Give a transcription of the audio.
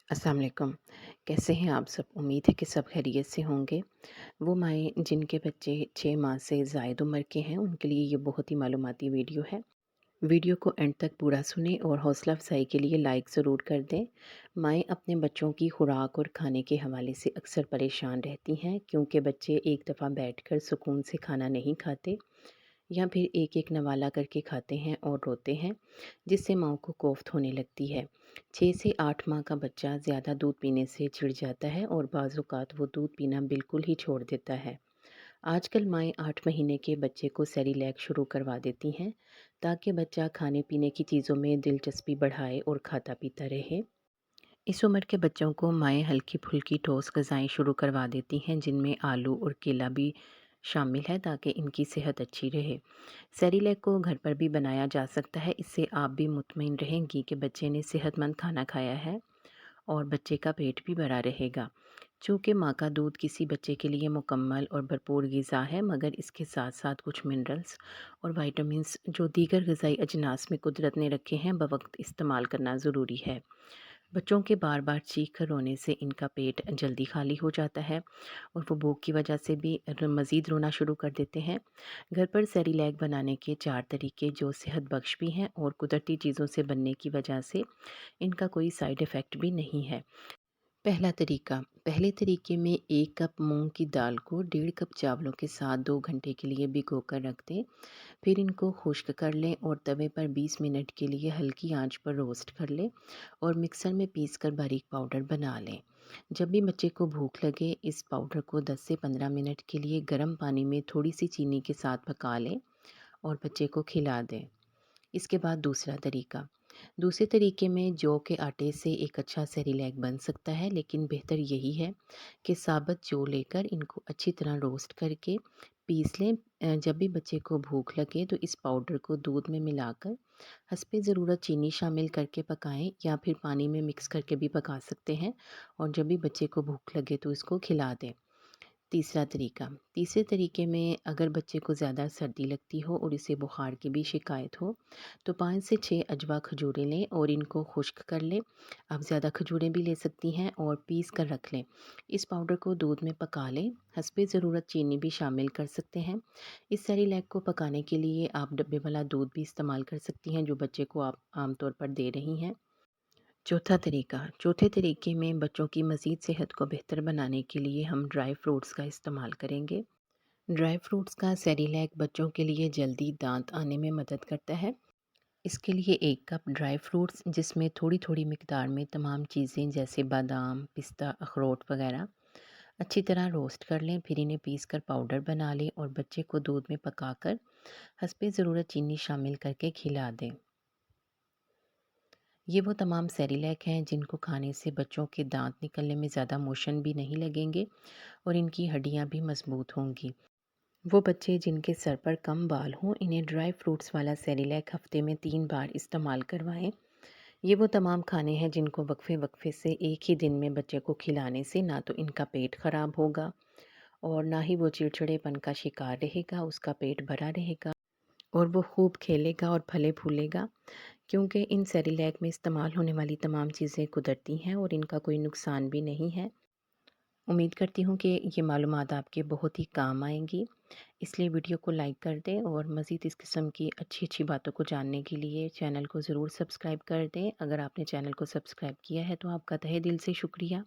अस्सलाम वालेकुम। कैसे हैं आप सब? उम्मीद है कि सब खैरियत से होंगे। वो माएँ जिनके बच्चे 6 माह से ज़ायद उम्र के हैं, उनके लिए ये बहुत ही मालूमाती वीडियो है। वीडियो को एंड तक पूरा सुनें और हौसला अफ़ज़ाई के लिए लाइक ज़रूर कर दें। माएँ अपने बच्चों की खुराक और खाने के हवाले से अक्सर परेशान रहती हैं, क्योंकि बच्चे एक दफ़ा बैठकर सुकून से खाना नहीं खाते या फिर एक-एक नवाला करके खाते हैं और रोते हैं, जिससे माँओं को कोफ्त होने लगती है। 6 से 8 माह का बच्चा ज़्यादा दूध पीने से चिढ़ जाता है और बाज़ औक़ात वो दूध पीना बिल्कुल ही छोड़ देता है। आजकल माएँ 8 महीने के बच्चे को सेरेलैक शुरू करवा देती हैं, ताकि बच्चा खाने-पीने की चीज़ों में दिलचस्पी बढ़ाए और खाता-पीता रहे। इस उम्र के बच्चों को माएँ हल्की-फुल्की ठोस ग़िज़ाएँ शुरू करवा देती हैं, जिनमें आलू और केला भी शामिल है, ताकि इनकी सेहत अच्छी रहे। सेरेलैक को घर पर भी बनाया जा सकता है, इससे आप भी मुतमईन रहेंगी कि बच्चे ने सेहतमंद खाना खाया है और बच्चे का पेट भी भरा रहेगा। चूँकि माँ का दूध किसी बच्चे के लिए मुकम्मल और भरपूर ग़िज़ा है, मगर इसके साथ-साथ कुछ मिनरल्स और विटामिन्स जो दीगर ग़िज़ाई अजनास में कुदरत ने रखे हैं, बवक़्त इस्तेमाल करना ज़रूरी है। बच्चों के बार-बार चीख कर रोने से इनका पेट जल्दी खाली हो जाता है और वो भूख की वजह से भी मज़ीद रोना शुरू कर देते हैं। घर पर सेरेलैक बनाने के 4 तरीके जो सेहत बख्श भी हैं और कुदरती चीज़ों से बनने की वजह से इनका कोई साइड इफ़ेक्ट भी नहीं है। पहला तरीका। पहले तरीके में 1 कप मूँग की दाल को 1.5 कप चावलों के साथ 2 घंटे के लिए भिगोकर रख दें। फिर इनको खुश्क कर लें और तवे पर 20 मिनट के लिए हल्की आंच पर रोस्ट कर लें और मिक्सर में पीसकर बारीक पाउडर बना लें। जब भी बच्चे को भूख लगे, इस पाउडर को 10 से 15 मिनट के लिए गर्म पानी में थोड़ी सी चीनी के साथ पका लें और बच्चे को खिला दें। इसके बाद दूसरा तरीका। दूसरे तरीके में जौ के आटे से एक अच्छा सेरेलैक बन सकता है, लेकिन बेहतर यही है कि साबुत जौ लेकर इनको अच्छी तरह रोस्ट करके पीस लें। जब भी बच्चे को भूख लगे तो इस पाउडर को दूध में मिलाकर हस्बे ज़रूरत चीनी शामिल करके पकाएं या फिर पानी में मिक्स करके भी पका सकते हैं और जब भी बच्चे को भूख लगे तो इसको खिला दें। तीसरा तरीका। तीसरे तरीके में अगर बच्चे को ज़्यादा सर्दी लगती हो और इसे बुखार की भी शिकायत हो, तो 5 से 6 अजवा खजूरें लें और इनको खुश्क कर लें। आप ज़्यादा खजूरें भी ले सकती हैं और पीस कर रख लें। इस पाउडर को दूध में पका लें, हस्बे ज़रूरत चीनी भी शामिल कर सकते हैं। इस सेरेलैक को पकाने के लिए आप डब्बे वाला दूध भी इस्तेमाल कर सकती हैं, जो बच्चे को आप आमतौर पर दे रही हैं। चौथा तरीका। चौथे तरीके में बच्चों की मज़ीद सेहत को बेहतर बनाने के लिए हम ड्राई फ्रूट्स का इस्तेमाल करेंगे। ड्राई फ्रूट्स का सेरेलैक बच्चों के लिए जल्दी दांत आने में मदद करता है। इसके लिए 1 कप ड्राई फ्रूट्स, जिसमें थोड़ी-थोड़ी मिकदार में तमाम चीज़ें जैसे बादाम, पिस्ता, अखरोट वगैरह अच्छी तरह रोस्ट कर लें। फिर इन्हें पीस कर पाउडर बना लें और बच्चे को दूध में पकाकर हस्बे ज़रूरत चीनी शामिल करके खिला दें। ये वो तमाम सेरेलैक हैं जिनको खाने से बच्चों के दांत निकलने में ज़्यादा मोशन भी नहीं लगेंगे और इनकी हड्डियां भी मजबूत होंगी। वो बच्चे जिनके सर पर कम बाल हों, इन्हें ड्राई फ्रूट्स वाला सेरेलैक हफ्ते में 3 बार इस्तेमाल करवाएं। ये वो तमाम खाने हैं जिनको वक्फे वक्फे से एक ही दिन में बच्चे को खिलाने से ना तो इनका पेट ख़राब होगा और ना ही वो चिड़चिड़ेपन का शिकार रहेगा, उसका पेट भरा रहेगा और वो खूब खेलेगा और फले फूलेगा, क्योंकि इन सेरेलैक में इस्तेमाल होने वाली तमाम चीज़ें कुदरती हैं और इनका कोई नुकसान भी नहीं है। उम्मीद करती हूँ कि ये मालूमात आपके बहुत ही काम आएंगी। इसलिए वीडियो को लाइक कर दें और मज़ीद इस किस्म की अच्छी-अच्छी बातों को जानने के लिए चैनल को ज़रूर सब्सक्राइब कर दें। अगर आपने चैनल को सब्सक्राइब किया है तो आपका तहे दिल से शुक्रिया।